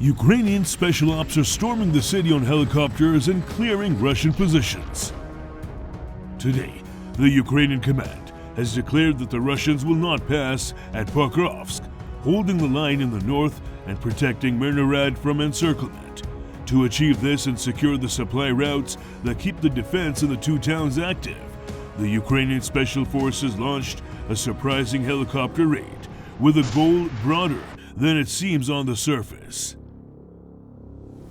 Ukrainian Special Ops are storming the city on helicopters and clearing Russian positions. Today, the Ukrainian command has declared that the Russians will not pass at Pokrovsk, holding the line in the north and protecting Myrnohrad from encirclement. To achieve this and secure the supply routes that keep the defense in the two towns active, the Ukrainian Special Forces launched a surprising helicopter raid with a goal broader than it seems on the surface.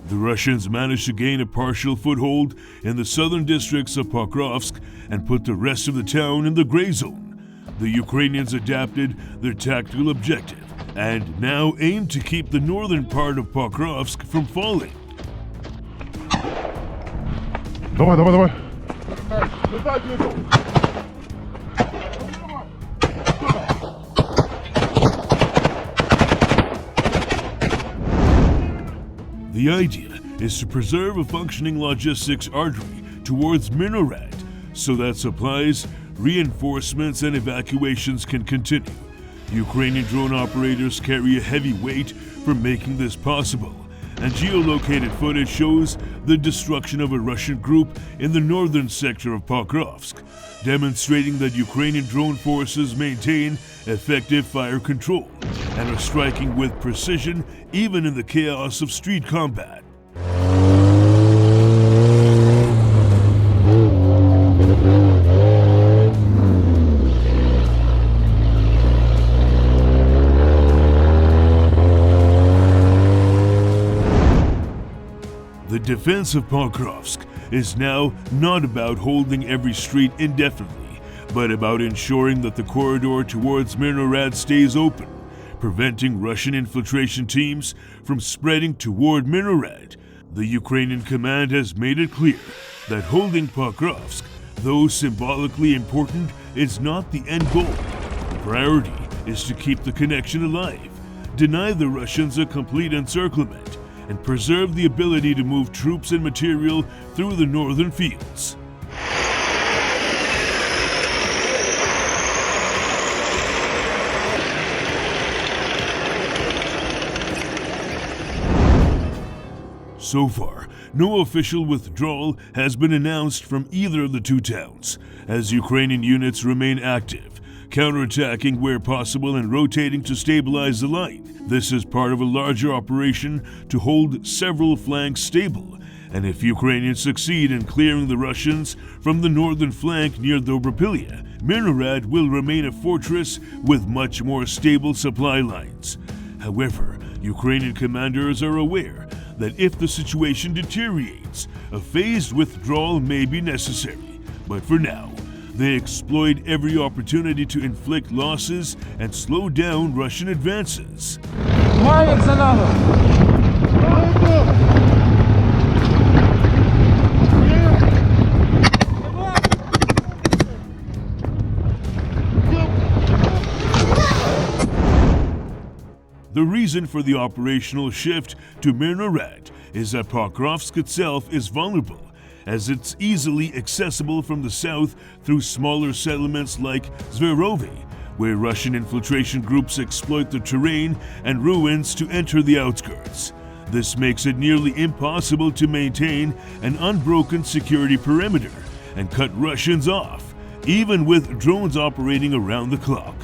The Russians managed to gain a partial foothold in the southern districts of Pokrovsk and put the rest of the town in the gray zone. The Ukrainians adapted their tactical objective and now aim to keep the northern part of Pokrovsk from falling. Давай. The idea is to preserve a functioning logistics artery towards Myrnohrad so that supplies, reinforcements, and evacuations can continue. Ukrainian drone operators carry a heavy weight for making this possible, and geolocated footage shows the destruction of a Russian group in the northern sector of Pokrovsk, demonstrating that Ukrainian drone forces maintain effective fire control and are striking with precision even in the chaos of street combat. The defense of Pokrovsk is now not about holding every street indefinitely, but about ensuring that the corridor towards Myrnohrad stays open, preventing Russian infiltration teams from spreading toward Myrnohrad. The Ukrainian command has made it clear that holding Pokrovsk, though symbolically important, is not the end goal. The priority is to keep the connection alive, deny the Russians a complete encirclement, and preserve the ability to move troops and material through the northern fields. So far, no official withdrawal has been announced from either of the two towns, as Ukrainian units remain active, counterattacking where possible and rotating to stabilize the line. This is part of a larger operation to hold several flanks stable, and if Ukrainians succeed in clearing the Russians from the northern flank near Dobropilia, Myrnohrad will remain a fortress with much more stable supply lines. However, Ukrainian commanders are aware that if the situation deteriorates, a phased withdrawal may be necessary. But for now, they exploit every opportunity to inflict losses and slow down Russian advances. The reason for the operational shift to Myrnohrad is that Pokrovsk itself is vulnerable, as it's easily accessible from the south through smaller settlements like Zverove, where Russian infiltration groups exploit the terrain and ruins to enter the outskirts. This makes it nearly impossible to maintain an unbroken security perimeter and cut Russians off, even with drones operating around the clock.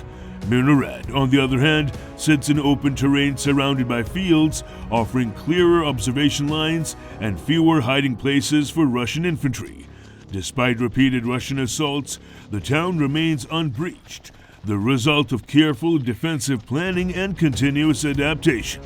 Myrnohrad, on the other hand, sits in open terrain surrounded by fields, offering clearer observation lines and fewer hiding places for Russian infantry. Despite repeated Russian assaults, the town remains unbreached, the result of careful defensive planning and continuous adaptation.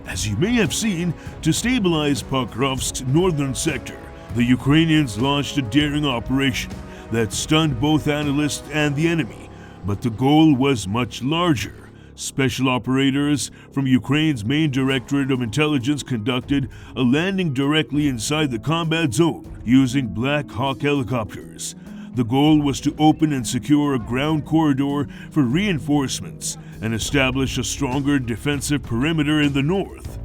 As you may have seen, to stabilize Pokrovsk's northern sector, the Ukrainians launched a daring operation that stunned both analysts and the enemy, but the goal was much larger. Special operators from Ukraine's main Directorate of Intelligence conducted a landing directly inside the combat zone using Black Hawk helicopters. The goal was to open and secure a ground corridor for reinforcements and establish a stronger defensive perimeter in the north.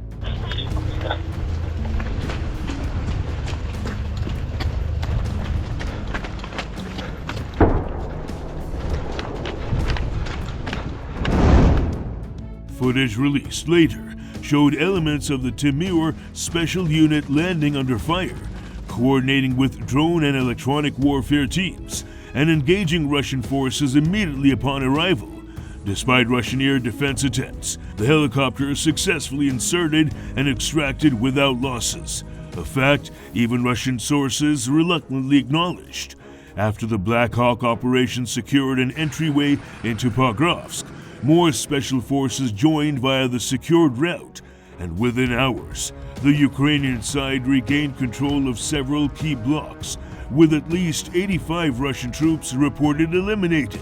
Footage released later showed elements of the Timur special unit landing under fire, coordinating with drone and electronic warfare teams, and engaging Russian forces immediately upon arrival. Despite Russian air defense attempts, the helicopter successfully inserted and extracted without losses, a fact even Russian sources reluctantly acknowledged. After the Black Hawk operation secured an entryway into Pokrovsk, more special forces joined via the secured route, and within hours, the Ukrainian side regained control of several key blocks, with at least 85 Russian troops reported eliminated.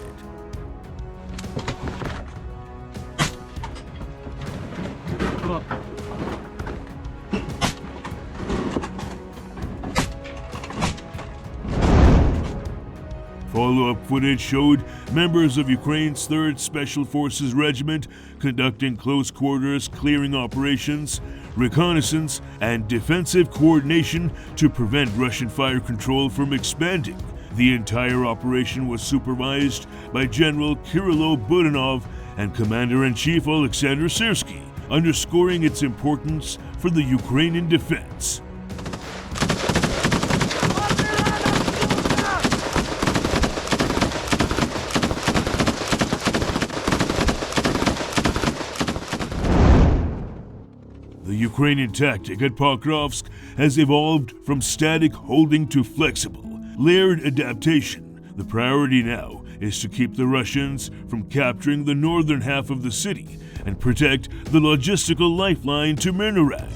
Follow-up footage showed members of Ukraine's 3rd Special Forces Regiment conducting close-quarters clearing operations, reconnaissance, and defensive coordination to prevent Russian fire control from expanding. The entire operation was supervised by General Kirilo Budanov and Commander-in-Chief Alexander Syrsky, underscoring its importance for the Ukrainian defense. The Ukrainian tactic at Pokrovsk has evolved from static holding to flexible, layered adaptation. The priority now is to keep the Russians from capturing the northern half of the city and protect the logistical lifeline to Myrnohrad.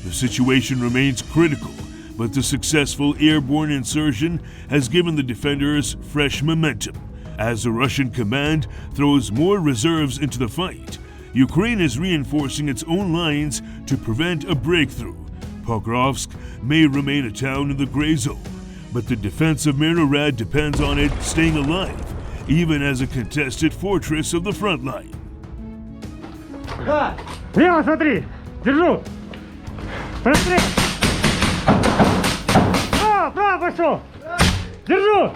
The situation remains critical, but the successful airborne insertion has given the defenders fresh momentum. As the Russian command throws more reserves into the fight, Ukraine is reinforcing its own lines to prevent a breakthrough. Pokrovsk may remain a town in the gray zone, but the defense of Myrnohrad depends on it staying alive, even as a contested fortress of the front line. Лево смотри! Держу! Прострел! Право пошел! Держу!